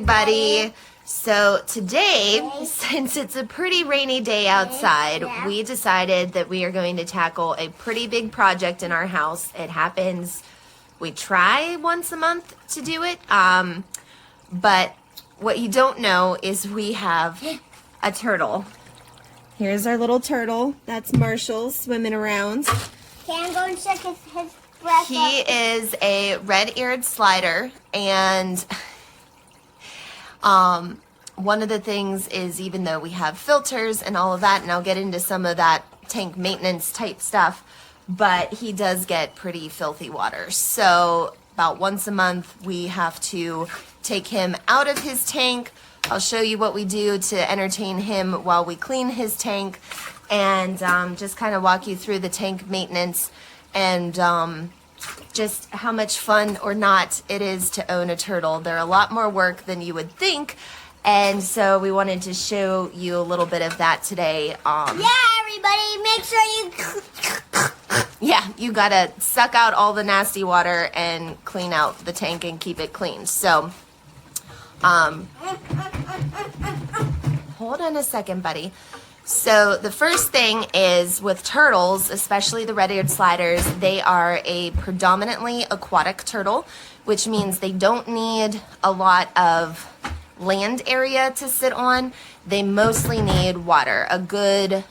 everybody. So today, since it's a pretty rainy day outside, we decided that we are going to tackle a pretty big project in our house. It happens, we try once a month to do it, but what you don't know is we have a turtle. Here's our little turtle. That's Marshall swimming around. Can I go and check his breath? He is a red-eared slider, and one of the things is, even though we have filters and all of that, and I'll get into some of that tank maintenance type stuff, but he does get pretty filthy water. So about once a month we have to take him out of his tank. I'll show you what we do to entertain him while we clean his tank, and just kind of walk you through the tank maintenance and just how much fun or not it is to own a turtle. They're a lot more work than you would think, and so we wanted to show you a little bit of that today. Everybody, make sure you gotta suck out all the nasty water and clean out the tank and keep it clean. So hold on a second, buddy. So the first thing is, with turtles, especially the red-eared sliders, they are a predominantly aquatic turtle, which means they don't need a lot of land area to sit on. They mostly need water. A good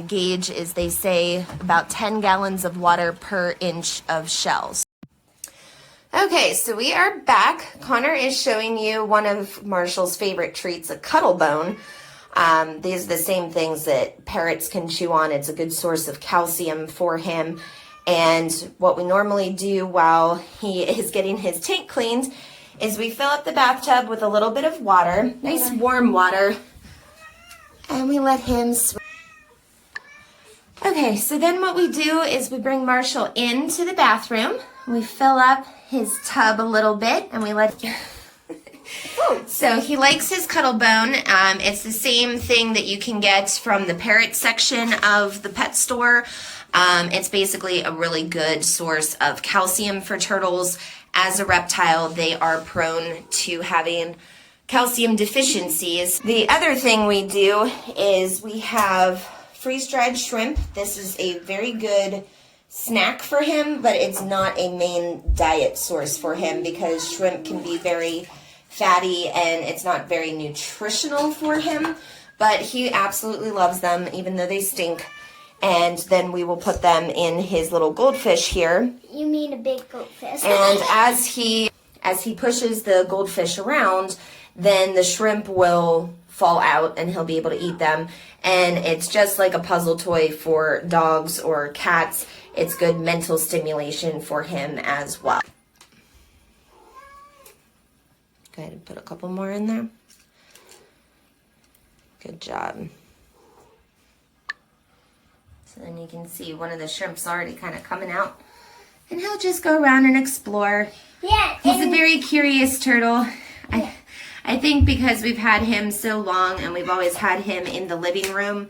gauge is, they say, about 10 gallons of water per inch of shells. Okay, so we are back. Connor is showing you one of Marshall's favorite treats, a cuddle bone. These are the same things that parrots can chew on. It's a good source of calcium for him. And what we normally do while he is getting his tank cleaned is we fill up the bathtub with a little bit of water, nice warm water, and we let him swim. Okay, so then what we do is we bring Marshall into the bathroom. We fill up his tub a little bit, and we let So he likes his cuddle bone. It's the same thing that you can get from the parrot section of the pet store. It's basically a really good source of calcium for turtles. As a reptile, they are prone to having calcium deficiencies. The other thing we do is we have freeze-dried shrimp. This is a very good snack for him, but it's not a main diet source for him because shrimp can be very fatty and it's not very nutritional for him, but he absolutely loves them even though they stink. And then we will put them in his little goldfish here. You mean a big goldfish. And as he pushes the goldfish around, then the shrimp will fall out and he'll be able to eat them. And it's just like a puzzle toy for dogs or cats. It's good mental stimulation for him as well. Go ahead and put a couple more in there. Good job. So then you can see one of the shrimp's already kind of coming out. And he'll just go around and explore. Yeah. He's a very curious turtle. I think because we've had him so long and we've always had him in the living room,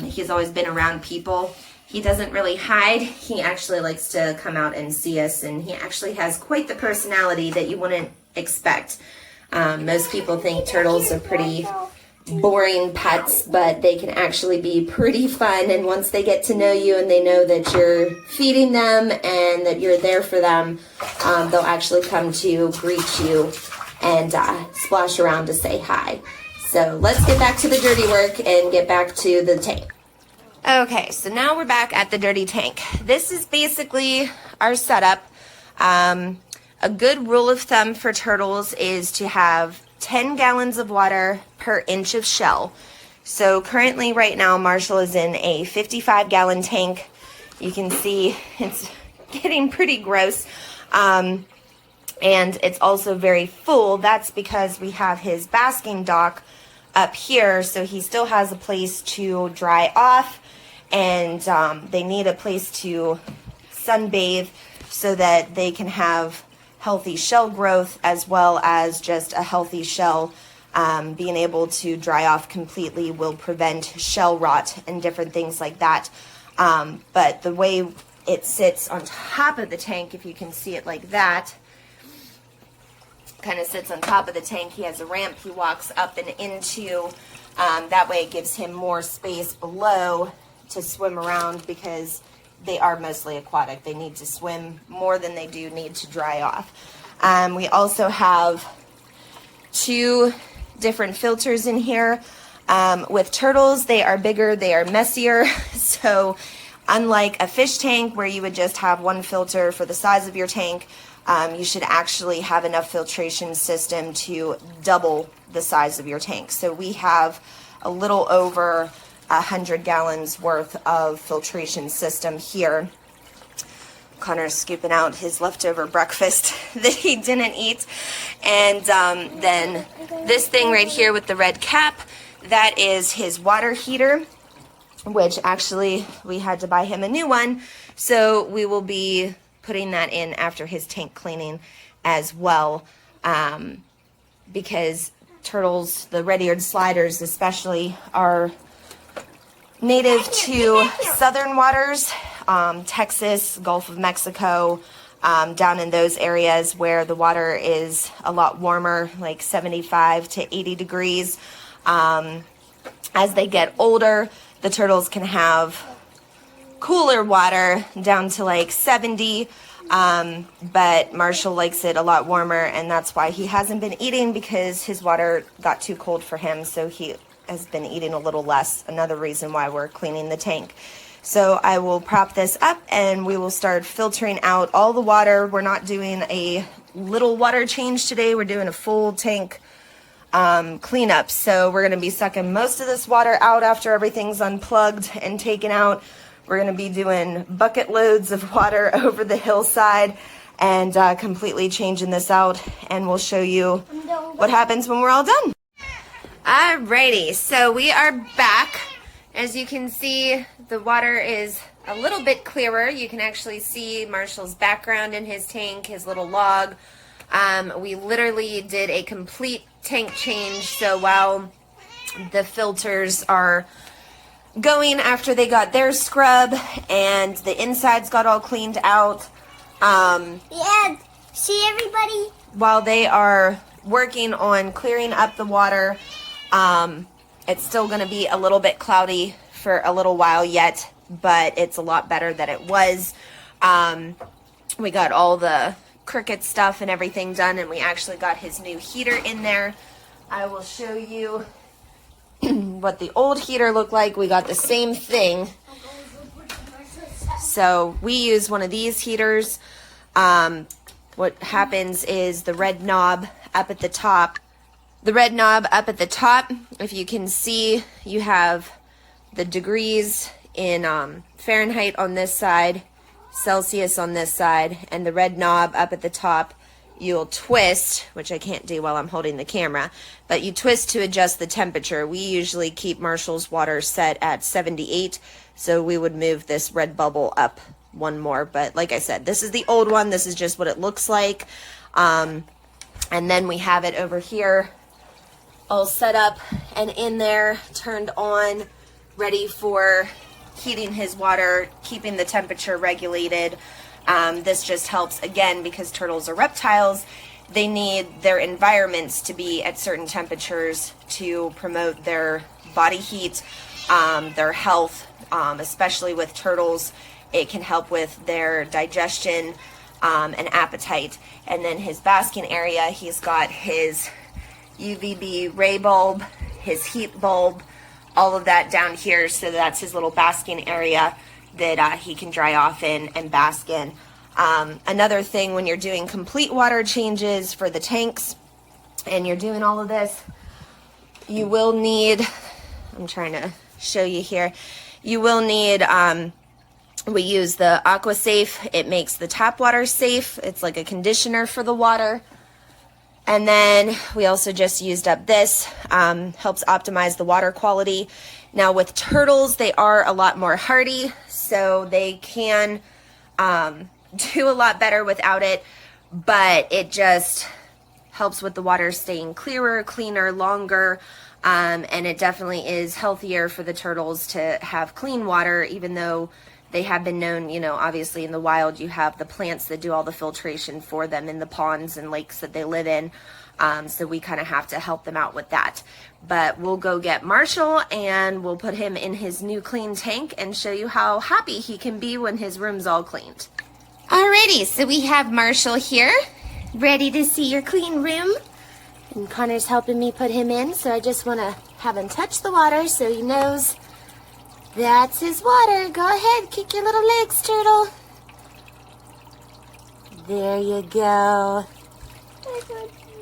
he's always been around people. He doesn't really hide. He actually likes to come out and see us, and he actually has quite the personality that you wouldn't expect. Most people think turtles are pretty boring pets, but they can actually be pretty fun, and once they get to know you and they know that you're feeding them and that you're there for them, they'll actually come to you, greet you, and splash around to say hi. So let's get back to the dirty work and get back to the tank. Okay, so now we're back at the dirty tank. This is basically our setup. A good rule of thumb for turtles is to have 10 gallons of water per inch of shell. So currently right now Marshall is in a 55-gallon tank. You can see it's getting pretty gross. And it's also very full. That's because we have his basking dock up here, so he still has a place to dry off, and they need a place to sunbathe so that they can have healthy shell growth as well as just a healthy shell. Being able to dry off completely will prevent shell rot and different things like that. But the way it sits on top of the tank, if you can see it like that, kind of sits on top of the tank. He has a ramp he walks up and into. That way it gives him more space below to swim around because they are mostly aquatic. They need to swim more than they do need to dry off. We also have 2 different filters in here. With turtles, they are bigger, they are messier. So unlike a fish tank where you would just have one filter for the size of your tank, you should actually have enough filtration system to double the size of your tank. So we have a little over 100 gallons worth of filtration system here. Connor's scooping out his leftover breakfast that he didn't eat. And then this thing right here with the red cap, that is his water heater, which actually we had to buy him a new one. So we will be putting that in after his tank cleaning as well, because turtles, the red-eared sliders especially, are native to southern waters, Texas, Gulf of Mexico, down in those areas where the water is a lot warmer, like 75 to 80 degrees. As they get older, the turtles can have cooler water down to like 70, but Marshall likes it a lot warmer, and that's why he hasn't been eating, because his water got too cold for him, so he has been eating a little less. Another reason why we're cleaning the tank. So I will prop this up and we will start filtering out all the water. We're not doing a little water change today, we're doing a full tank cleanup. So we're going to be sucking most of this water out after everything's unplugged and taken out. We're going to be doing bucket loads of water over the hillside and completely changing this out, and we'll show you what happens when we're all done. Alrighty, so we are back. As you can see, the water is a little bit clearer. You can actually see Marshall's background in his tank, his little log. We literally did a complete tank change, so while the filters are going after they got their scrub and the insides got all cleaned out, Yeah, see everybody? while they are working on clearing up the water, it's still going to be a little bit cloudy for a little while yet, but it's a lot better than it was. We got all the cricket stuff and everything done, and we actually got his new heater in there. I will show you what the old heater looked like. We got the same thing. So we use one of these heaters. What happens is the red knob up at the top, if you can see, you have the degrees in Fahrenheit on this side, Celsius on this side, and the red knob up at the top you'll twist, which I can't do while I'm holding the camera, but you twist to adjust the temperature. We usually keep Marshall's water set at 78, so we would move this red bubble up one more. But like I said, this is the old one. This is just what it looks like. And then we have it over here all set up and in there, turned on, ready for heating his water, keeping the temperature regulated. This just helps, again, because turtles are reptiles. They need their environments to be at certain temperatures to promote their body heat, their health, especially with turtles. It can help with their digestion and appetite. And then his basking area, he's got his UVB ray bulb, his heat bulb, all of that down here. So that's his little basking area that he can dry off in and bask in. Another thing, when you're doing complete water changes for the tanks and you're doing all of this, you will need, I'm trying to show you here, you will need, we use the AquaSafe. It makes the tap water safe. It's like a conditioner for the water. And then we also just used up this, helps optimize the water quality. Now with turtles, they are a lot more hardy, so they can do a lot better without it, but it just helps with the water staying clearer, cleaner, longer, and it definitely is healthier for the turtles to have clean water, even though they have been known, you know, obviously in the wild you have the plants that do all the filtration for them in the ponds and lakes that they live in. So we kind of have to help them out with that. But we'll go get Marshall and we'll put him in his new clean tank and show you how happy he can be when his room's all cleaned. Alrighty, so we have Marshall here, ready to see your clean room. And Connor's helping me put him in, so I just want to have him touch the water so he knows that's his water. Go ahead, kick your little legs, turtle. There you go.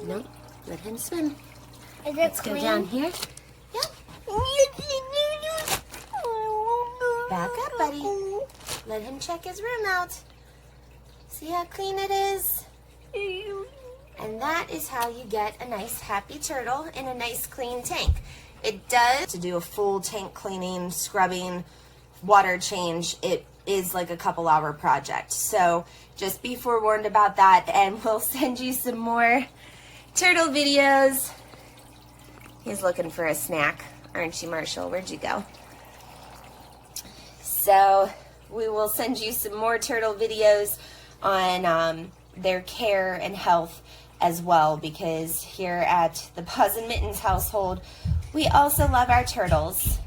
Nope, let him swim. Let's go down here. Yep. Back up, buddy. Let him check his room out. See how clean it is? And that is how you get a nice happy turtle in a nice clean tank. It does, to do a full tank cleaning, scrubbing, water change, it is like a couple hour project. So just be forewarned about that, and we'll send you some more turtle videos. He's looking for a snack, aren't you, Marshall? Where'd you go? So we will send you some more turtle videos on their care and health as well, because here at the Paws and Mittens household, we also love our turtles.